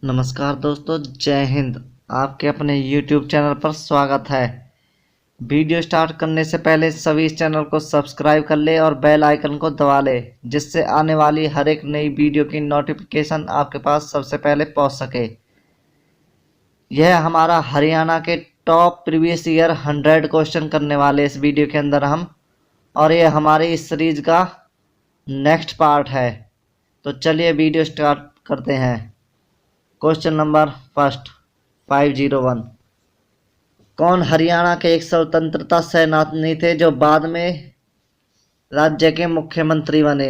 नमस्कार दोस्तों, जय हिंद। आपके अपने YouTube चैनल पर स्वागत है। वीडियो स्टार्ट करने से पहले सभी इस चैनल को सब्सक्राइब कर ले और बेल आइकन को दबा ले, जिससे आने वाली हर एक नई वीडियो की नोटिफिकेशन आपके पास सबसे पहले पहुंच सके। यह हमारा हरियाणा के टॉप प्रीवियस ईयर 100 क्वेश्चन करने वाले इस वीडियो के अंदर हम, और ये हमारी इस सीरीज का नेक्स्ट पार्ट है। तो चलिए वीडियो स्टार्ट करते हैं। Question number first 501। कौन हरियाणा के एक स्वतंत्रता सेनानी थे जो बाद में राज्य के मुख्यमंत्री बने?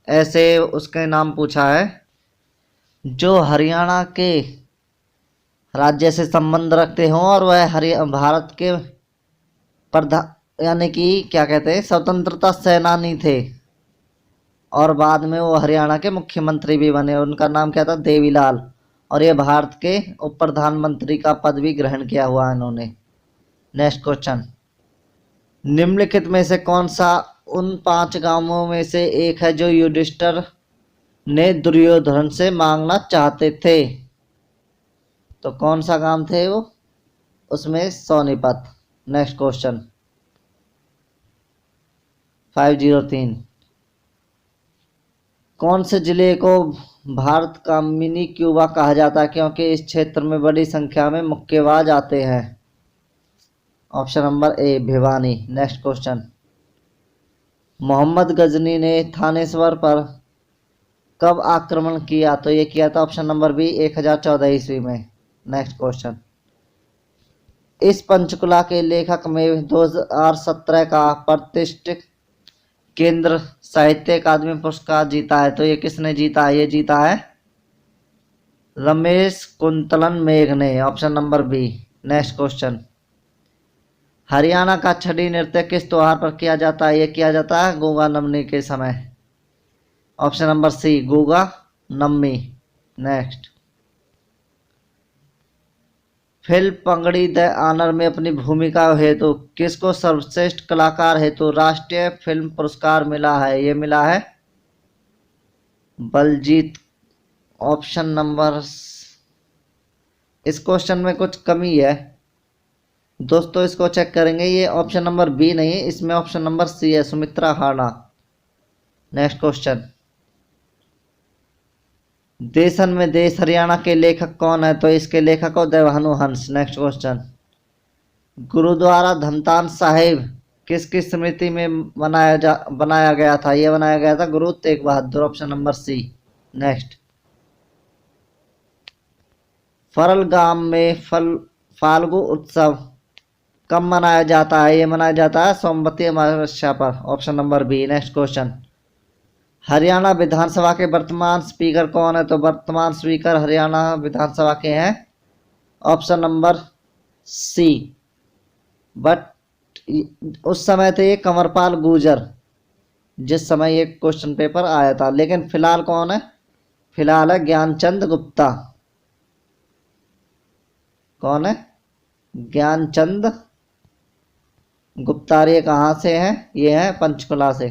ऐसे उसके नाम पूछा है। जो हरियाणा के राज्य से संबंध रखते हों और वह भारत के प्रधान यानी कि क्या कहते हैं, स्वतंत्रता सेनानी थे और बाद में वो हरियाणा के मुख्यमंत्री भी बने। उनका नाम क्या था? देवीलाल। और ये भारत के उप प्रधानमंत्री का पद भी ग्रहण किया हुआ इन्होंने। Next question. निम्नलिखित में से कौन सा उन 5 गांवों में से एक है जो युधिष्ठिर ने दुर्योधन से मांगना चाहते थे? तो कौन सा गांव थे वो? उसमें सोनीपत। Next question 503। कौन से जिले को भारत का मिनी क्यूबा कहा जाता है क्योंकि इस क्षेत्र में बड़ी संख्या में मुक्केबाज आते हैं? Option number A Bhiwani. Next question. Mohammad Ghazni ने थानेश्वर पर कब आक्रमण किया? तो ये किया था ऑप्शन नंबर बी 1014 ईस्वी में। Next question. इस पंचकुला के लेखक में 2017 का प्रतिष्ठित केंद्र साहित्य अकादमी पुरस्कार जीता है। तो ये किसने जीता है? ये जीता है रमेश कुंतलन मेघ ने। Option number B. Next question. Haryana का छड़ी नृत्य किस त्योहार पर किया जाता है? ये किया जाता है गुगा नवमी के समय। Option number c Guga Navami. Next. Film Pangri the honour में अपनी भूमिका हेतु किसको सर्वश्रेष्ठ कलाकार हेतु राष्ट्रीय फिल्म पुरस्कार मिला है? ये मिला है बलजीत। ऑप्शन नंबर, इस क्वेश्चन में कुछ कमी है दोस्तों, इसको चेक करेंगे। ये ऑप्शन नंबर बी नहीं है, इसमें ऑप्शन नंबर सी है, सुमित्रा हाना। Next question. देशन में देश हरियाणा के लेखक कौन है? तो इसके लेखक हो देवानु हंस। Next question. गुरुद्वारा धमतान साहिब किसकी स्मृति में बनाया गया था? यह बनाया गया था Guru Tegh Bahadur. Option number C. Next. Pharal गांव में फाल्गु उत्सव कब मनाया जाता है? यह मनाया जाता है सोमवती अमावस्या पर। Option number B. Next question. Haryana विधानसभा के वर्तमान स्पीकर कौन है? तो वर्तमान स्पीकर हरियाणा विधानसभा के हैं ऑप्शन नंबर सी। बट उस समय थे ये कंवरपाल गुर्जर जिस समय ये क्वेश्चन पेपर आया था। लेकिन फिलहाल कौन है? फिलहाल है ज्ञानचंद गुप्ता। कौन है? ज्ञानचंद गुप्ता। ये कहाँ से है? ये है पंचकुला से।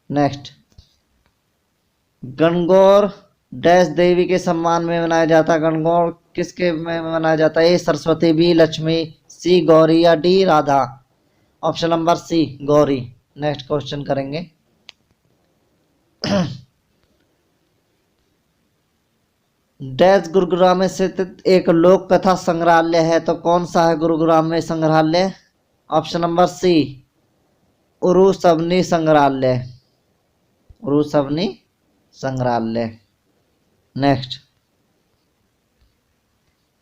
नेक्स्ट। गणगौर डैश देवी के सम्मान में मनाया जाता है? गणगौर किसके में मनाया जाता है? A Saraswati, B Lakshmi, C Gauri या D Radha. Option number C Gauri. Next question करेंगे। डैश गुरुग्राम में स्थित एक लोक कथा संग्रहालय है, तो कौन सा है गुरुग्राम में संग्रहालय? ऑप्शन नंबर सी उरुसवनी संग्रहालय। उरुसवनी संग्रहालय। नेक्स्ट।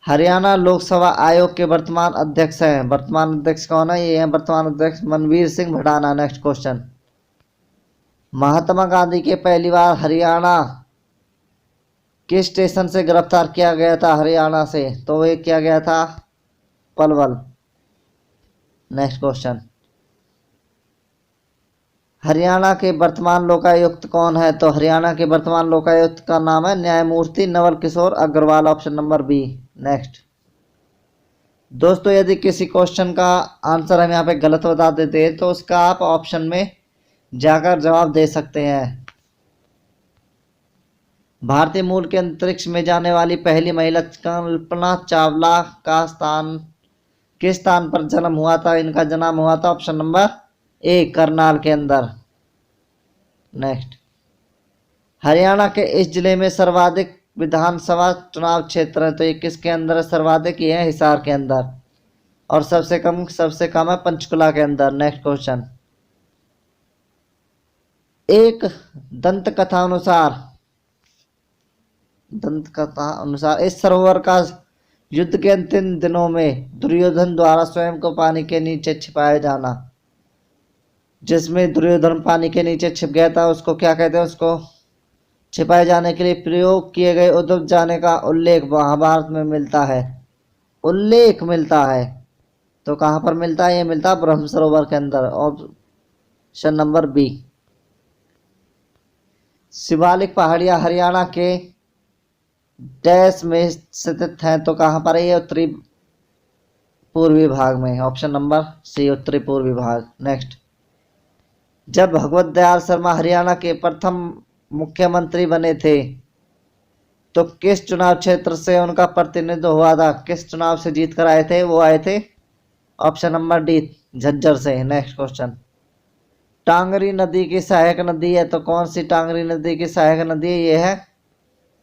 हरियाणा लोकसभा आयोग के वर्तमान अध्यक्ष हैं। वर्तमान अध्यक्ष कौन है? ये है वर्तमान अध्यक्ष मनवीर सिंह भडाना। Next question. महात्मा गांधी के पहली बार हरियाणा किस स्टेशन से गिरफ्तार किया गया था? हरियाणा से। तो ये किया गया था पलवल। Next question. हरियाणा के वर्तमान लोकायुक्त कौन है? तो हरियाणा के वर्तमान लोकायुक्त का नाम है न्यायमूर्ति Naval Kishore Agarwal. Option number B. Next. दोस्तों, यदि किसी क्वेश्चन का आंसर हम यहाँ पे गलत बता देते हैं तो उसका आप ऑप्शन में जाकर जवाब दे सकते हैं। भारतीय मूल के अंतरिक्ष में जाने वाली पहली महिला कल्पना चावला का किस स्थान पर जन्म हुआ था? इनका जन्म हुआ था ऑप्शन नंबर ए करनाल के अंदर। नेक्स्ट, हरियाणा के इस जिले में सर्वाधिक विधानसभा चुनाव क्षेत्र है, तो ये किसके अंदर है? सर्वाधिक ये है हिसार के अंदर, और सबसे कम है पंचकुला के अंदर। नेक्स्ट क्वेश्चन, एक दंत कथा अनुसार इस सरोवर का युद्ध के अंतिम दिनों में दुर्योधन द्वारा स्वयं को पानी के नीचे छिपाया जाना, जिसमें दुर्योधन पानी के नीचे छिप गया था, उसको क्या कहते हैं? उसको छिपाए जाने के लिए प्रयोग किए गए उद्योग जाने का उल्लेख महाभारत में मिलता है। तो कहां पर मिलता है? ये मिलता है ब्रह्म सरोवर के अंदर, ऑप्शन नंबर बी। शिवालिक पहाड़ियां हरियाणा के डैश में स्थित हैं, तो कहां पर है? ये उत्तरी पूर्वी भाग में, ऑप्शन नंबर सी उत्तरी पूर्वी भाग। नेक्स्ट, जब भगवत दयाल शर्मा हरियाणा के प्रथम मुख्यमंत्री बने थे, तो किस चुनाव क्षेत्र से उनका प्रतिनिधित्व हुआ था? किस चुनाव से जीत कर आए थे? वो आए थे ऑप्शन नंबर डी झज्जर से। नेक्स्ट क्वेश्चन, टांगरी नदी की सहायक नदी है, तो कौन सी टांगरी नदी की सहायक नदी है? ये है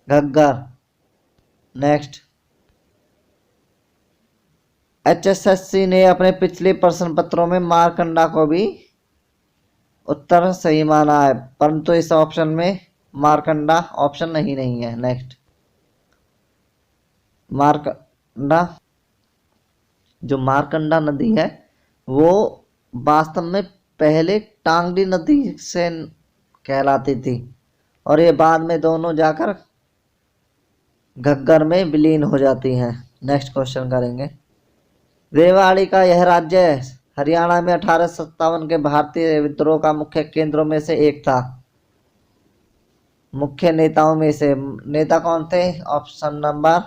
घग्गर। नेक्स्ट, HSSC ने अपने पिछले प्रश्न पत्रों में मारकंडा को भी उत्तर सही माना है, परंतु इस ऑप्शन में मारकंडा ऑप्शन नहीं है। नेक्स्ट, जो मारकंडा नदी है वो वास्तव में पहले टांगरी नदी से कहलाती थी, और ये बाद में दोनों जाकर घग्गर में विलीन हो जाती हैं। नेक्स्ट क्वेश्चन करेंगे, रेवाड़ी का यह राज्य हरियाणा में 1857 के भारतीय विद्रोह का मुख्य केंद्रों में से एक था। मुख्य नेताओं में से नेता कौन थे? Option number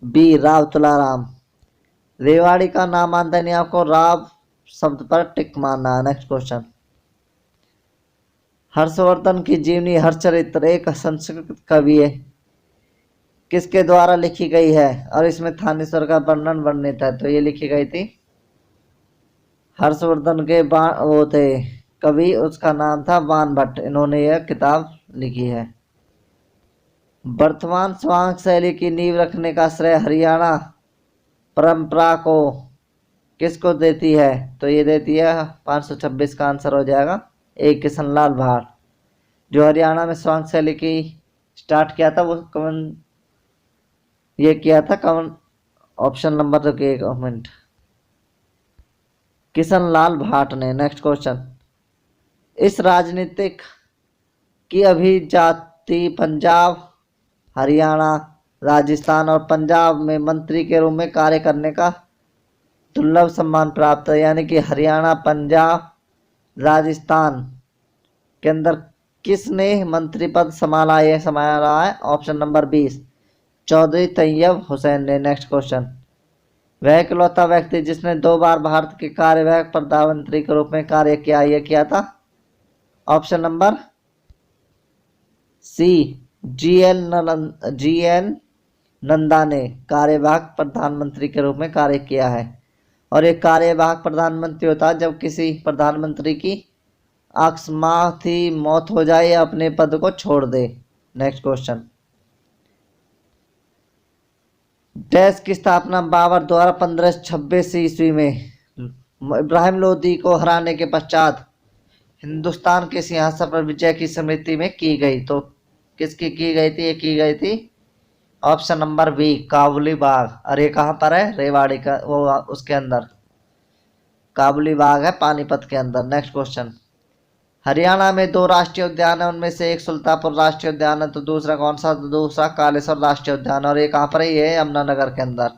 B Rao Tularam. Rewari का नामांतरण आपको राव शब्द पर टिक मारना है। नेक्स्ट क्वेश्चन, हर्षवर्धन की जीवनी हर्षचरित्र एक संस्कृत कवि है, किसके द्वारा लिखी गई है? और इसमें थानेश्वर का वर्णन वर्णित है, तो ये लिखी गई थी हर्षवर्धन के वो थे कवि, उसका नाम था बाण भट्ट, इन्होंने यह किताब लिखी है। वर्तमान स्वांग शैली की नींव रखने का श्रेय हरियाणा परंपरा को किसको देती है? तो ये देती है 526 का आंसर हो जाएगा ए किशनलाल भाट। जो हरियाणा में स्वांग शैली की स्टार्ट किया था वो कौन ये किया था? कौन? ऑप्शन नंबर तो एक मिनट, किशनलाल भाट ने। नेक्स्ट क्वेश्चन, इस राजनीतिक की अभिजाति पंजाब, हरियाणा, राजस्थान और पंजाब में मंत्री के रूप में कार्य करने का दुर्लभ सम्मान प्राप्त है, यानी कि हरियाणा, पंजाब, राजस्थान के अंदर किसने मंत्री पद संभाला है? ऑप्शन नंबर 20 चौधरी तैयब हुसैन ने। नेक्स्ट क्वेश्चन, वह इकलौता व्यक्ति जिसने 2 बार भारत के कार्यवाहक प्रधानमंत्री के रूप में कार्य किया, यह किया था? Option number C GN Nanda ने कार्यवाहक प्रधानमंत्री के रूप में कार्य किया है, और एक कार्यवाहक प्रधानमंत्री होता है जब किसी प्रधानमंत्री की अकस्माती मौत हो जाए या अपने पद को छोड़ दे। नेक्स्ट क्वेश्चन, देश की स्थापना बाबर द्वारा 1526 ईस्वी में इब्राहिम लोदी को हराने के पश्चात हिंदुस्तान के सिंहासन पर विजय की स्मृति में की गई, तो किसकी की गई थी? ये की गई थी ऑप्शन नंबर बी काबुली बाग। और ये कहाँ पर है? रेवाड़ी का वो उसके अंदर काबुली बाग है पानीपत के अंदर। नेक्स्ट क्वेश्चन, हरियाणा में 2 राष्ट्रीय उद्यान है, उनमें से एक सुल्तानपुर राष्ट्रीय उद्यान है, तो दूसरा कौन सा? तो दूसरा कालेश्वर राष्ट्रीय उद्यान। और ये कहाँ पर है? ये यमुनानगर के अंदर।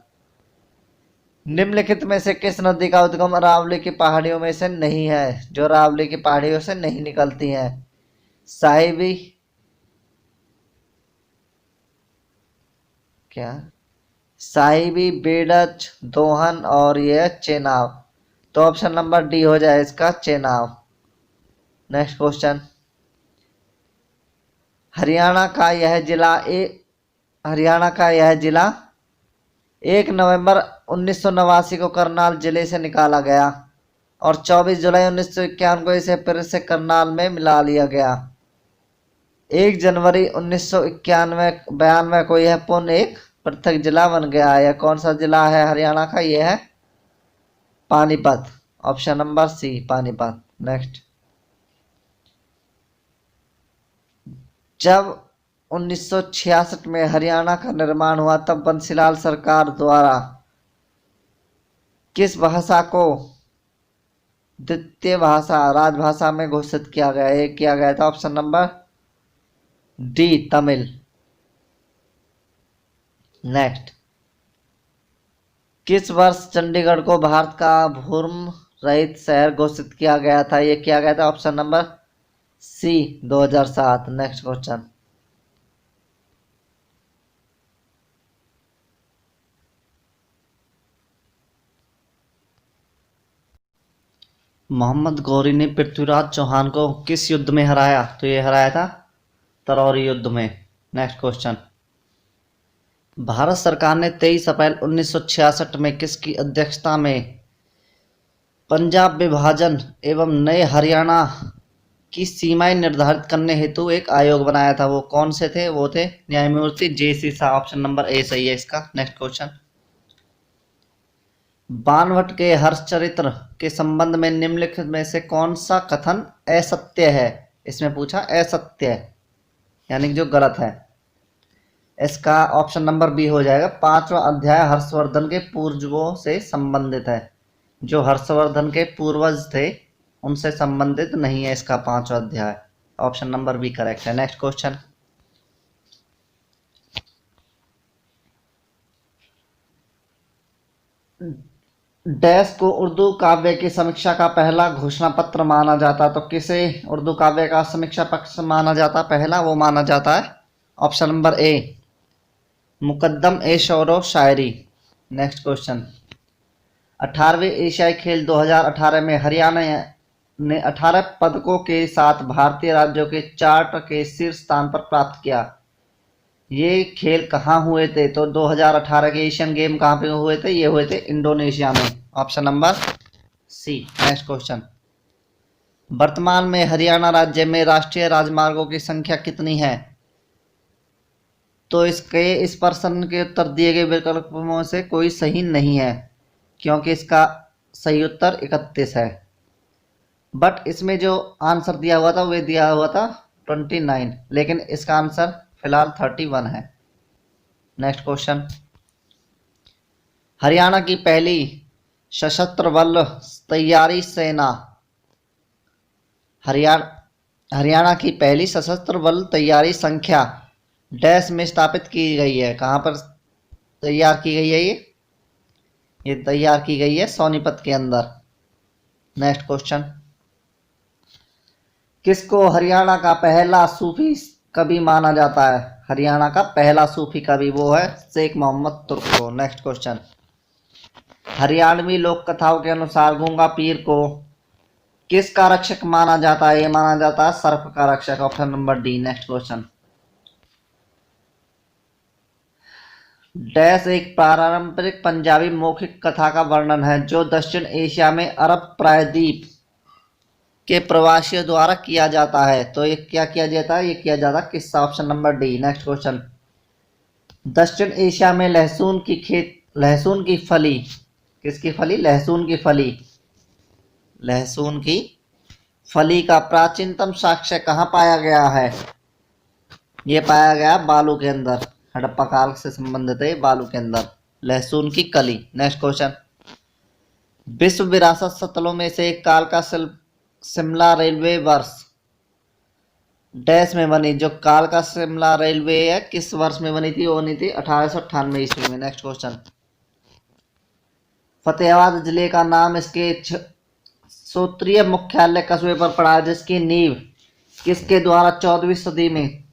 निम्नलिखित में से किस नदी का उद्गम अरावली की पहाड़ियों में से नहीं है? जो अरावली की पहाड़ियों से नहीं निकलती है? साहिबी साहिबी, बेडच, दोहन और यह चेनाब, तो ऑप्शन नंबर डी हो जाए इसका चेनाब। नेक्स्ट क्वेश्चन, हरियाणा का यह जिला 1 नवंबर 1989 को करनाल जिले से निकाला गया और 24 जुलाई 1951 को इसे फिर से करनाल में मिला लिया गया। 1 जनवरी 1991 को यह पुनः एक पृथक जिला बन गया। यह कौन सा जिला है हरियाणा का? यह है Panipat. Option number C, Panipat. Next, जब 1966 में हरियाणा का निर्माण हुआ तब बंसीलाल सरकार द्वारा किस भाषा को द्वितीय भाषा राजभाषा में घोषित किया गया? ये किया गया था option number D, Tamil. Next, किस वर्ष चंडीगढ़ को भारत का भूमि रहित शहर घोषित किया गया था? ये किया गया था option number C, 2007। Next question, Mohammad Ghori ने पृथ्वीराज चौहान को किस युद्ध में हराया? तो ये हराया था तरौरी युद्ध में। नेक्स्ट क्वेश्चन, भारत सरकार ने 23 अप्रैल 1966 में किसकी अध्यक्षता में पंजाब विभाजन एवं नए हरियाणा की सीमाएं निर्धारित करने हेतु एक आयोग बनाया था? वो कौन से थे? वो थे न्यायमूर्ति JC शाह। ऑप्शन नंबर ए सही है इसका। नेक्स्ट क्वेश्चन, बाणभट्ट के हर्षचरित्र के संबंध में निम्नलिखित में से कौन सा कथन असत्य है? इसमें पूछा असत्य है यानी कि जो गलत है। इसका ऑप्शन नंबर बी हो जाएगा। 5वां अध्याय हर्षवर्धन के पूर्वजों से संबंधित है। जो हर्षवर्धन के पूर्वज थे उनसे संबंधित नहीं है इसका 5वां अध्याय। ऑप्शन नंबर बी करेक्ट है। नेक्स्ट क्वेश्चन, डैश को उर्दू काव्य की समीक्षा का पहला घोषणा पत्र माना जाता? तो किसे उर्दू काव्य का समीक्षा पत्र माना जाता? पहला वो माना जाता है option number A, Muqaddama e Shero Shayari. Next question, 18वें एशियाई खेल 2018 में हरियाणा ने 18 पदकों के साथ भारतीय राज्यों के चार्ट के शीर्ष स्थान पर प्राप्त किया। ये खेल कहाँ हुए थे? तो 2018 के एशियन गेम कहाँ पे हुए थे? ये हुए थे इंडोनेशिया में। Option number C. Next question, वर्तमान में हरियाणा राज्य में राष्ट्रीय राजमार्गों की संख्या कितनी है? तो इस प्रश्न के उत्तर दिए गए विकल्पों में से कोई सही नहीं है क्योंकि इसका सही उत्तर 31 है। बट इसमें जो आंसर दिया हुआ था वह दिया हुआ था 29, लेकिन इसका आंसर फिलहाल 31 है। नेक्स्ट क्वेश्चन, हरियाणा की पहली सशस्त्र बल तैयारी सेना हरियाणा की पहली सशस्त्र बल तैयारी संख्या डैश में स्थापित की गई है? कहाँ पर तैयार की गई है? ये तैयार की गई है सोनीपत के अंदर। नेक्स्ट क्वेश्चन, किसको हरियाणा का पहला सूफी कवि माना जाता है? हरियाणा का पहला सूफी कवि वो है शेख मोहम्मद तुर्क। नेक्स्ट क्वेश्चन, हरियाणवी लोक कथाओं के अनुसार गूंगा पीर को किसका रक्षक माना जाता है? ये माना जाता है सर्प का रक्षक। Option number D. Next question, dash एक पारंपरिक पंजाबी मौखिक कथा का वर्णन है जो दक्षिण एशिया में अरब प्रायद्वीप के प्रवासियों द्वारा किया जाता है। तो ये क्या किया जाता है? ये किया जाता है किस्सा। Option number D. Next question, दक्षिण एशिया में लहसुन की फली, किसकी फली? लहसुन की फली। लहसुन की फली का प्राचीनतम साक्ष्य कहाँ पाया गया है? ये पाया गया बालू के अंदर। हड़प्पा काल से संबंधित है बालू के अंदर लहसुन की कली। नेक्स्ट क्वेश्चन, विश्व विरासत स्थलों में से एक काल का शिमला रेलवे वर्ष डैश में बनी। जो काल का शिमला रेलवे है किस वर्ष में बनी थी? वो बनी थी 1898 ईस्वी में। नेक्स्ट क्वेश्चन, फतेहाबाद जिले का नाम इसके क्षेत्रीय मुख्यालय कस्बे पर पड़ा है जिसकी नींव किसके द्वारा 14वीं सदी में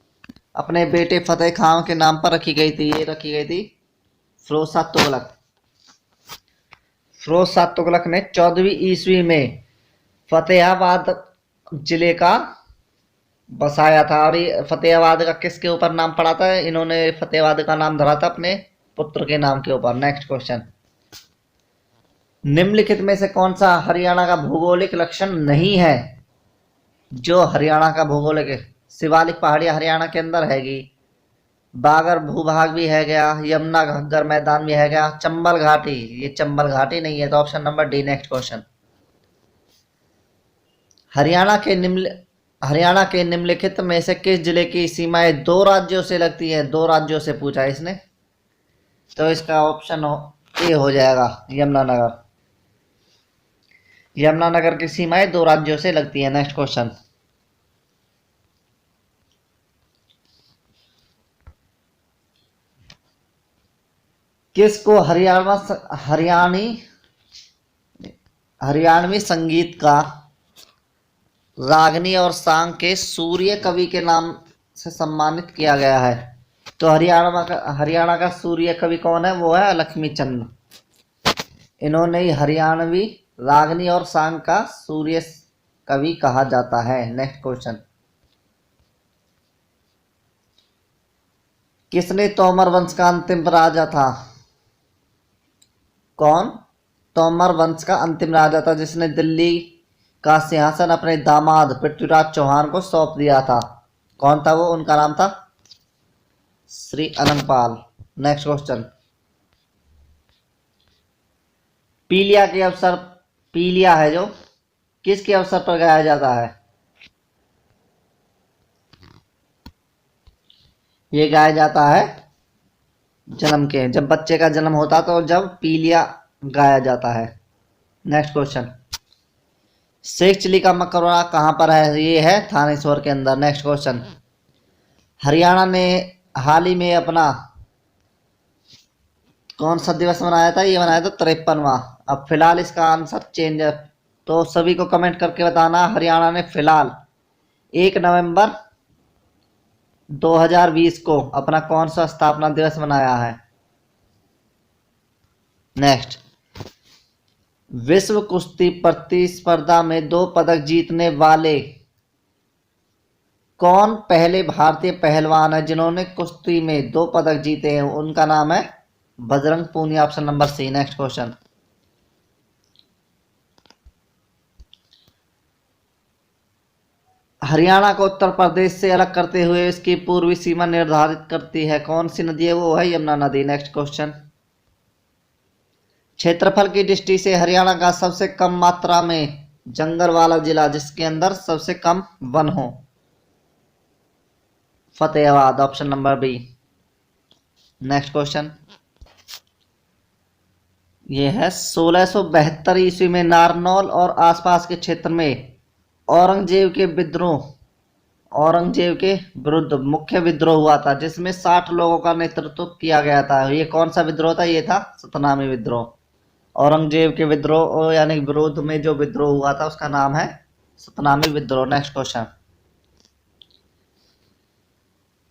अपने बेटे फतेह खान के नाम पर रखी गई थी? ये रखी गई थी फिरोज शाह तुगलक। फिरोज शाह तुगलक ने 14वीं ईस्वी में फतेहाबाद जिले का बसाया था। और ये फतेहाबाद का किसके ऊपर नाम पड़ा था? इन्होंने फतेहाबाद का नाम धरा था अपने पुत्र के नाम के ऊपर। नेक्स्ट क्वेश्चन, निम्नलिखित में से कौन सा हरियाणा का भौगोलिक लक्षण नहीं है? जो हरियाणा का भौगोलिक है, शिवालिक पहाड़ियां हरियाणा के अंदर हैगी, बागर भूभाग भी है गया, यमुना घग्गर मैदान भी है गया, चंबल घाटी, ये चंबल घाटी नहीं है, तो option number D. Next question, Haryana के निम्न हरियाणा के निम्नलिखित में से किस जिले की सीमाएं दो राज्यों से लगती है? दो राज्यों से पूछा है इसने, तो इसका ऑप्शन ए हो जाएगा यमुनानगर। यमुनानगर की सीमाएं दो राज्यों से लगती है। नेक्स्ट क्वेश्चन, किसको हरियाणवी संगीत का रागनी और सांग के सूर्य कवि के नाम से सम्मानित किया गया है? तो हरियाणा का सूर्य कवि कौन है? वो है लक्ष्मीचंद। इन्होंने ही हरियाणवी रागनी और सांग का सूर्य कवि कहा जाता है। नेक्स्ट क्वेश्चन, किसने तोमर वंश का अंतिम राजा था? कौन? तोमर वंश का अंतिम राजा था जिसने दिल्ली का सिंहासन अपने दामाद पृथ्वीराज चौहान को सौंप दिया था। कौन था वो? उनका नाम था श्री अनंगपाल। नेक्स्ट क्वेश्चन, पीलिया है जो किसके अवसर पर गाया जाता है? ये गाया जाता है जब बच्चे का जन्म होता तो जब पीलिया गाया जाता है। नेक्स्ट क्वेश्चन, शेख चिली का मकबरा कहाँ पर है? ये है थानेश्वर के अंदर। नेक्स्ट क्वेश्चन, हरियाणा ने हाल ही में अपना कौन सा दिवस मनाया था? ये मनाया था 53वां। अब फिलहाल इसका आंसर चेंज है, तो सभी को कमेंट करके बताना हरियाणा ने फिलहाल 1 नवंबर 2020 को अपना कौन सा स्थापना दिवस मनाया है। नेक्स्ट, विश्व कुश्ती प्रतिस्पर्धा में 2 पदक जीतने वाले कौन पहले भारतीय पहलवान है जिन्होंने कुश्ती में 2 पदक जीते हैं? उनका नाम है Bajrang Punia. Option number C. Next question, Haryana को उत्तर प्रदेश से अलग करते हुए इसकी पूर्वी सीमा निर्धारित करती है कौन सी नदी है? वो है यमुना नदी। नेक्स्ट क्वेश्चन, क्षेत्रफल की दृष्टि से हरियाणा का सबसे कम मात्रा में जंगल वाला जिला जिसके अंदर सबसे कम वन हो? Fatehabad. Option number B. Next question, यह है 1672 ईस्वी में नारनौल और आसपास के क्षेत्र में औरंगजेब के विरुद्ध मुख्य विद्रोह हुआ था जिसमें 60 लोगों का नेतृत्व किया गया था। ये कौन सा विद्रोह था? ये था सतनामी विद्रोह। औरंगजेब के विद्रोह यानी विरोध में जो विद्रोह हुआ था उसका नाम है सतनामी विद्रोह। नेक्स्ट क्वेश्चन,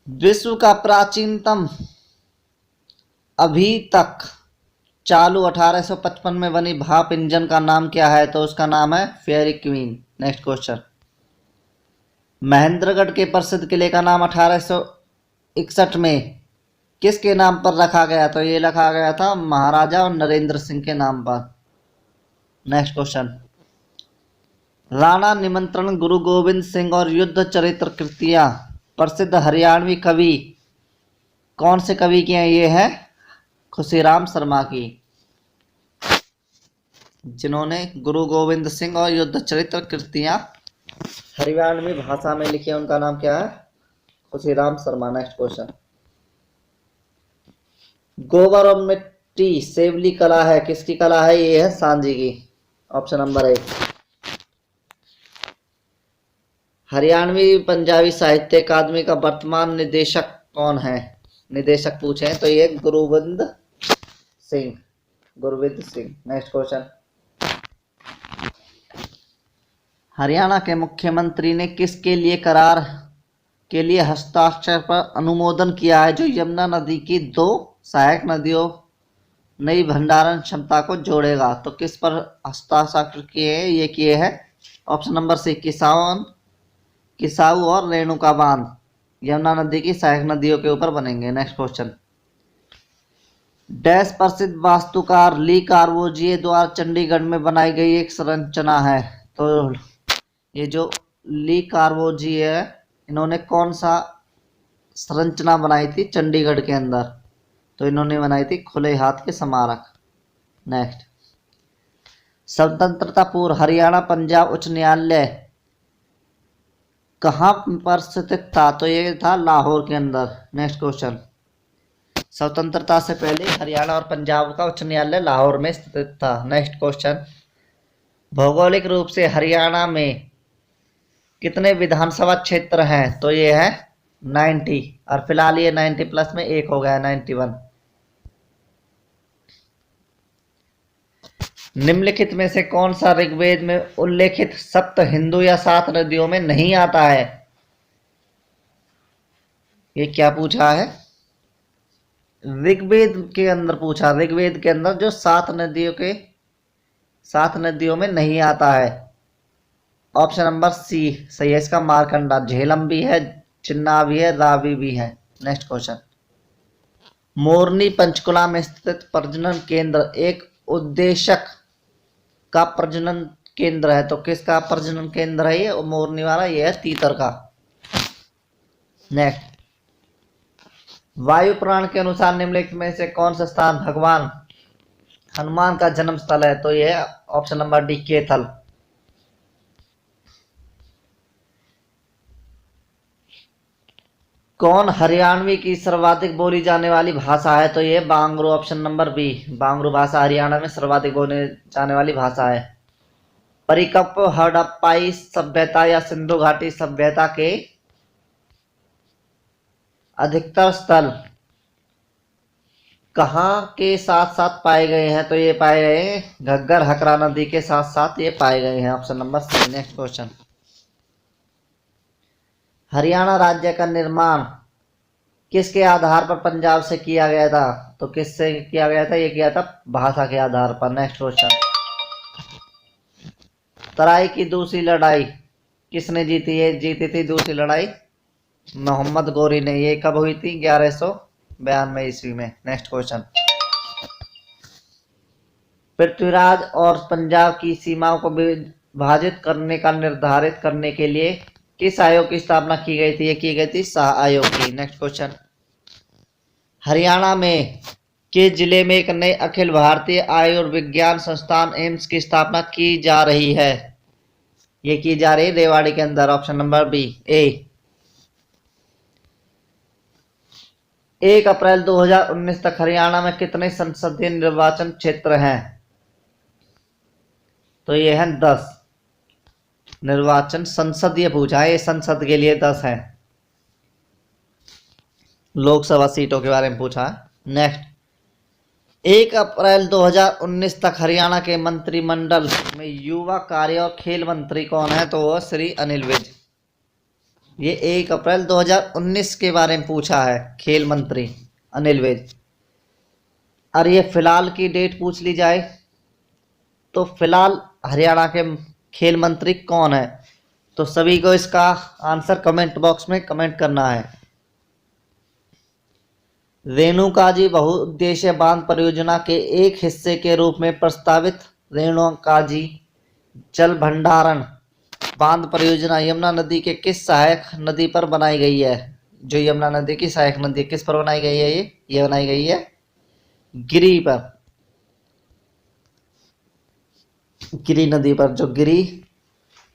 विश्व का प्राचीनतम अभी तक चालू 1855 में बनी भाप इंजन का नाम क्या है? तो उसका नाम है fairy queen. Next question, Mahendragarh के प्रसिद्ध किले का नाम 1861 में किसके नाम पर रखा गया? तो ये रखा गया था महाराजा नरेंद्र सिंह के नाम पर। नेक्स्ट क्वेश्चन, राणा निमंत्रण, गुरु गोविंद सिंह और युद्ध चरित्र कृतियां प्रसिद्ध हरियाणवी कवि कौन से कवि की हैं? ये है खुशीराम शर्मा की, जिन्होंने गुरु गोविंद सिंह और युद्ध चरित्र कृतियां हरियाणवी भाषा में लिखी है। उनका नाम क्या है? खुशीराम शर्मा। नेक्स्ट क्वेश्चन, गोबर और मिट्टी सेवली कला है किसकी कला है? ये है सांझी की। Option number 1। हरियाणवी पंजाबी साहित्य अकादमी का वर्तमान निदेशक कौन है? निदेशक पूछे तो ये गुरविंद सिंह। नेक्स्ट क्वेश्चन, हरियाणा के मुख्यमंत्री ने किसके लिए करार के लिए हस्ताक्षर पर अनुमोदन किया है जो यमुना नदी की 2 सहायक नदियों नई भंडारण क्षमता को जोड़ेगा? तो किस पर हस्ताक्षर किए हैं? ये किए हैं ऑप्शन नंबर सी, किसान किसाऊ और रेणुका बांध यमुना नदी की सहायक नदियों के ऊपर बनेंगे। नेक्स्ट क्वेश्चन, डैश प्रसिद्ध वास्तुकार ली कार्बूजिए द्वारा चंडीगढ़ में बनाई गई एक संरचना है। तो ये जो ली कार्बूजिए है, इन्होंने कौन सा संरचना बनाई थी चंडीगढ़ के अंदर? तो इन्होंने बनाई थी खुले हाथ के स्मारक। नेक्स्ट, स्वतंत्रता पूर्व हरियाणा पंजाब उच्च न्यायालय कहाँ पर स्थित था? तो ये था लाहौर के अंदर। नेक्स्ट क्वेश्चन, स्वतंत्रता से पहले हरियाणा और पंजाब का उच्च न्यायालय लाहौर में स्थित था। नेक्स्ट क्वेश्चन, भौगोलिक रूप से हरियाणा में कितने विधानसभा क्षेत्र हैं? तो ये है 90, और फिलहाल ये 90 प्लस में एक हो गया, 91। निम्नलिखित में से कौन सा ऋग्वेद में उल्लेखित सप्त हिंदू या 7 नदियों में नहीं आता है? ये क्या पूछा है? ऋग्वेद के अंदर पूछा। ऋग्वेद के अंदर जो 7 नदियों में नहीं आता है। ऑप्शन नंबर सी सही है इसका, मारकंडा। झेलम भी है, चिन्ना भी है, रावी भी है। नेक्स्ट क्वेश्चन, मोरनी पंचकुला में स्थित प्रजनन केंद्र एक उद्देशक का प्रजनन केंद्र है। तो किसका प्रजनन केंद्र है ये? मोरनी वाला ये है तीतर का। नेक्स्ट, वायु पुराण के अनुसार निम्नलिखित में से कौन सा स्थान भगवान हनुमान का जन्म स्थल है? तो यह है ऑप्शन नंबर डी केथल। कौन हरियाणवी की सर्वाधिक बोली जाने वाली भाषा है? तो यह बांग्रो, ऑप्शन नंबर बी। बांग्रो भाषा हरियाणा में सर्वाधिक बोली जाने वाली भाषा है। परिकल्प हड़प्पाई सभ्यता या सिंधु घाटी सभ्यता के अधिकतर स्थल कहाँ के साथ साथ पाए गए हैं? तो ये पाए गए हैं घग्गर हकरा नदी के साथ साथ ये पाए गए हैं। Option number C. Next question, Haryana राज्य का निर्माण किसके आधार पर पंजाब से किया गया था? तो किससे किया गया था? ये किया था भाषा के आधार पर। नेक्स्ट क्वेश्चन, तराई की दूसरी लड़ाई किसने जीती? ये जीती थी दूसरी लड़ाई मोहम्मद गौरी ने। ये कब हुई थी? 1192 ईस्वी में। नेक्स्ट क्वेश्चन, पृथ्वीराज और पंजाब की सीमाओं को विभाजित करने का निर्धारित करने के लिए किस आयोग की स्थापना की गई थी? ये की गई थी शाह आयोग की। नेक्स्ट क्वेश्चन, हरियाणा में के जिले में एक नए अखिल भारतीय आयुर्विज्ञान संस्थान एम्स की स्थापना की जा रही है? ये की जा रही है रेवाड़ी के अंदर। ऑप्शन नंबर बी ए। 1 अप्रैल 2019 तक हरियाणा में कितने संसदीय निर्वाचन क्षेत्र हैं? तो ये है 10 निर्वाचन। संसदीय पूछा है, ये संसद के लिए 10 है। लोकसभा सीटों के बारे में पूछा है। नेक्स्ट, 1 अप्रैल 2019 तक हरियाणा के मंत्रिमंडल में युवा कार्य और खेल मंत्री कौन है? तो वो श्री अनिल विज। ये 1 अप्रैल 2019 के बारे में पूछा है, खेल मंत्री अनिल विज। और ये फिलहाल की डेट पूछ ली जाए तो फिलहाल हरियाणा के खेल मंत्री कौन है? तो सभी को इसका आंसर कमेंट बॉक्स में कमेंट करना है। रेणुकाजी बहुउद्देशीय बांध परियोजना के एक हिस्से के रूप में प्रस्तावित रेणुकाजी जल भंडारण बांध परियोजना यमुना नदी के किस सहायक नदी पर बनाई गई है? जो यमुना नदी की सहायक नदी किस पर बनाई गई है? ये बनाई गई है गिरी पर। गिरी नदी पर, जो गिरी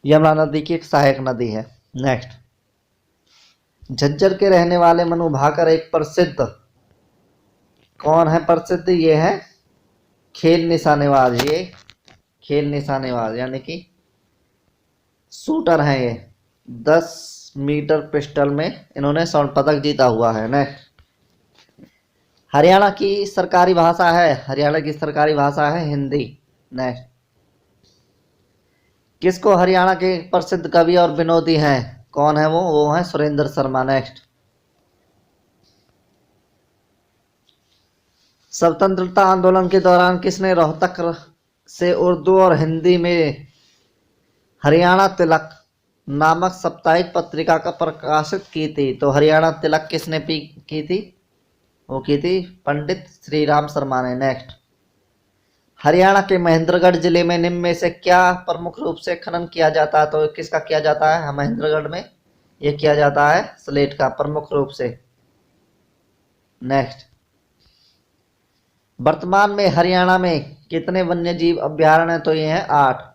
यमुना नदी की एक सहायक नदी है। नेक्स्ट, झज्जर के रहने वाले मनु भाकर एक प्रसिद्ध कौन है? प्रसिद्ध ये है खेल निशानेबाज। ये खेल निशानेबाज यानी कि शूटर हैं ये। 10 मीटर पिस्टल में इन्होंने स्वर्ण पदक जीता हुआ है। नेक्स्ट, हरियाणा की सरकारी भाषा है? हरियाणा की सरकारी भाषा है हिंदी। नेक्स्ट, किसको हरियाणा के प्रसिद्ध कवि और विनोदी हैं? कौन है वो? वो है सुरेंद्र शर्मा। नेक्स्ट, स्वतंत्रता आंदोलन के दौरान किसने रोहतक से उर्दू और हिंदी में हरियाणा तिलक नामक साप्ताहिक पत्रिका का प्रकाशित की थी? तो हरियाणा तिलक किसने की थी? वो की थी पंडित श्री राम शर्मा ने। नेक्स्ट, हरियाणा के महेंद्रगढ़ जिले में निम्न में से क्या प्रमुख रूप से खनन किया जाता है? तो किसका किया जाता है? महेंद्रगढ़ में ये किया जाता है स्लेट का प्रमुख रूप से। नेक्स्ट, वर्तमान में हरियाणा में कितने वन्य जीव अभ्यारण्य? तो ये है 8।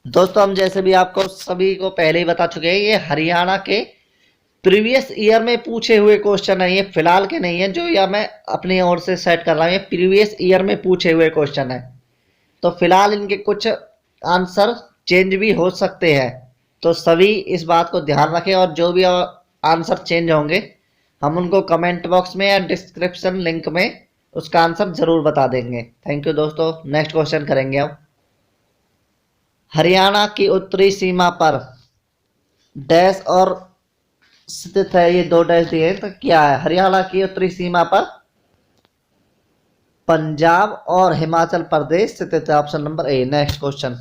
दोस्तों हम जैसे भी आपको सभी को पहले ही बता चुके हैं, ये हरियाणा के प्रीवियस ईयर में पूछे हुए क्वेश्चन है, ये फिलहाल के नहीं है जो या मैं अपनी ओर से सेट कर रहा हूँ, ये प्रीवियस ईयर में पूछे हुए क्वेश्चन है। तो फिलहाल इनके कुछ आंसर चेंज भी हो सकते हैं, तो सभी इस बात को ध्यान रखें और जो भी आंसर चेंज होंगे हम उनको कमेंट बॉक्स में या डिस्क्रिप्शन लिंक में उसका आंसर जरूर बता देंगे। थैंक यू दोस्तों। नेक्स्ट क्वेश्चन करेंगे अब। हरियाणा की उत्तरी सीमा पर डैश और स्थित है? ये 2 डैश दिए, तो क्या है? हरियाणा की उत्तरी सीमा पर पंजाब और हिमाचल प्रदेश स्थित है। ऑप्शन नंबर ए। नेक्स्ट क्वेश्चन,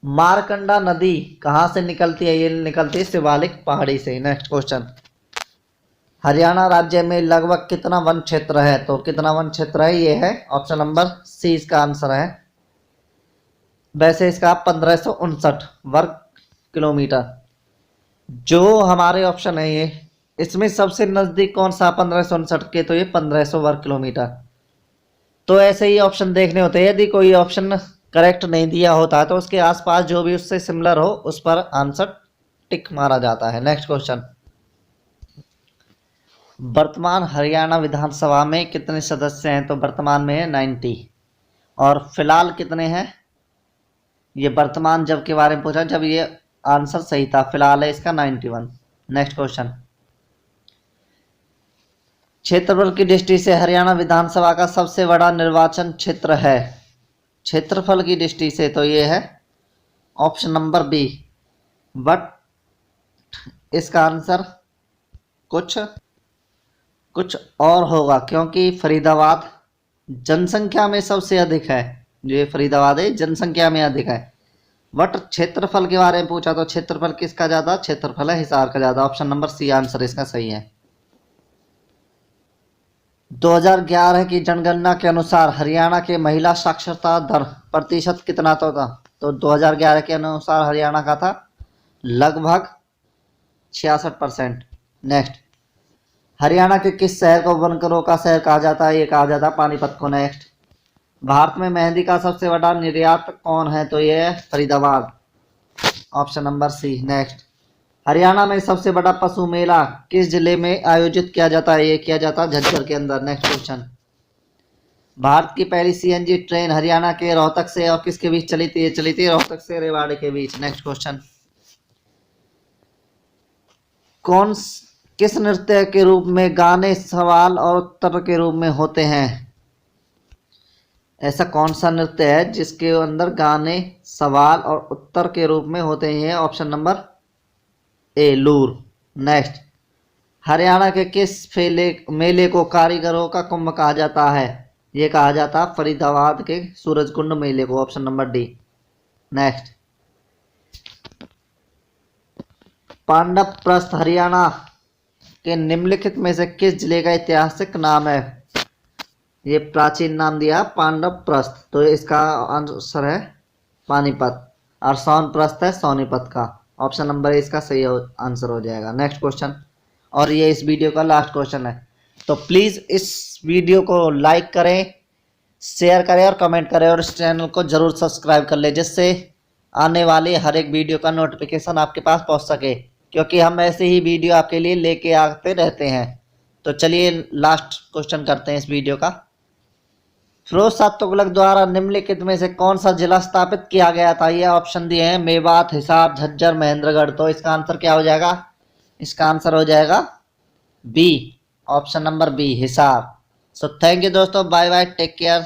मारकंडा नदी कहां से निकलती है? ये निकलती है शिवालिक पहाड़ी से। नेक्स्ट क्वेश्चन, हरियाणा राज्य में लगभग कितना वन क्षेत्र है? तो कितना वन क्षेत्र है? ये है ऑप्शन नंबर सी इसका आंसर है। वैसे इसका 1559 वर्ग किलोमीटर। जो हमारे ऑप्शन है ये, इसमें सबसे नजदीक कौन सा 1559 के? तो ये 1500 वर्ग किलोमीटर। तो ऐसे ही ऑप्शन देखने होते हैं, यदि कोई ऑप्शन करेक्ट नहीं दिया होता तो उसके आसपास जो भी उससे सिमिलर हो उस पर आंसर टिक मारा जाता है। नेक्स्ट क्वेश्चन, वर्तमान हरियाणा विधानसभा में कितने सदस्य हैं? तो वर्तमान में है 90। और फिलहाल कितने हैं? ये वर्तमान जब के बारे में पूछा, जब ये आंसर सही था। फिलहाल है इसका 91। नेक्स्ट क्वेश्चन, क्षेत्रफल की दृष्टि से हरियाणा विधानसभा का सबसे बड़ा निर्वाचन क्षेत्र है? क्षेत्रफल की दृष्टि से तो ये है ऑप्शन नंबर बी। बट इसका आंसर कुछ और होगा, क्योंकि फरीदाबाद जनसंख्या में सबसे अधिक है। जो ये फरीदाबाद है जनसंख्या में अधिक है। बट क्षेत्रफल के बारे में पूछा तो क्षेत्रफल किसका ज्यादा? क्षेत्रफल है हिसार का ज्यादा। ऑप्शन नंबर सी आंसर इसका सही है। 2011 की जनगणना के अनुसार हरियाणा के महिला साक्षरता दर प्रतिशत कितना तो था? तो 2011 के अनुसार हरियाणा का था लगभग 66%। नेक्स्ट, हरियाणा के किस शहर को बनकरों का शहर कहा जाता है? ये कहा जाता है पानीपत को। नेक्स्ट, भारत में मेहंदी का सबसे बड़ा निर्यात कौन है? तो ये है Faridabad. Option number C. Next, Haryana में सबसे बड़ा पशु मेला किस जिले में आयोजित किया जाता है? ये किया जाता है झज्जर के अंदर। नेक्स्ट क्वेश्चन, भारत की पहली सीएनजी ट्रेन हरियाणा के रोहतक से और किसके बीच चली थी? ये चली थी रोहतक से रेवाड़ी के बीच। नेक्स्ट क्वेश्चन, किस नृत्य के रूप में गाने सवाल और उत्तर के रूप में होते हैं? ऐसा कौन सा नृत्य है जिसके अंदर गाने सवाल और उत्तर के रूप में होते हैं? ऑप्शन नंबर ए लूर। नेक्स्ट, हरियाणा के किस मेले को कारीगरों का कुंभ कहा जाता है? ये कहा जाता है फरीदाबाद के सूरजकुंड मेले को। Option number D. Next, Pandav Prastha Haryana के निम्नलिखित में से किस जिले का ऐतिहासिक नाम है? ये प्राचीन नाम दिया पांडव प्रस्थ, तो इसका आंसर है पानीपत। और सोनप्रस्थ है सोनीपत का। ऑप्शन नंबर इसका सही आंसर हो जाएगा। नेक्स्ट क्वेश्चन, और ये इस वीडियो का लास्ट क्वेश्चन है, तो प्लीज़ इस वीडियो को लाइक करें, शेयर करें और कमेंट करें और इस चैनल को ज़रूर सब्सक्राइब कर लें, जिससे आने वाले हर एक वीडियो का नोटिफिकेशन आपके पास पहुंच सके, क्योंकि हम ऐसे ही वीडियो आपके लिए लेके आते रहते हैं। तो चलिए लास्ट क्वेश्चन करते हैं इस वीडियो का। फिरोज शाह तुगलक द्वारा निम्नलिखित में से कौन सा जिला स्थापित किया गया था? ये ऑप्शन दिए हैं मेवात, हिसार, झज्जर, महेंद्रगढ़। तो इसका आंसर क्या हो जाएगा? इसका आंसर हो जाएगा B. Option number B Hisar. So thank you दोस्तों, बाय बाय, टेक केयर।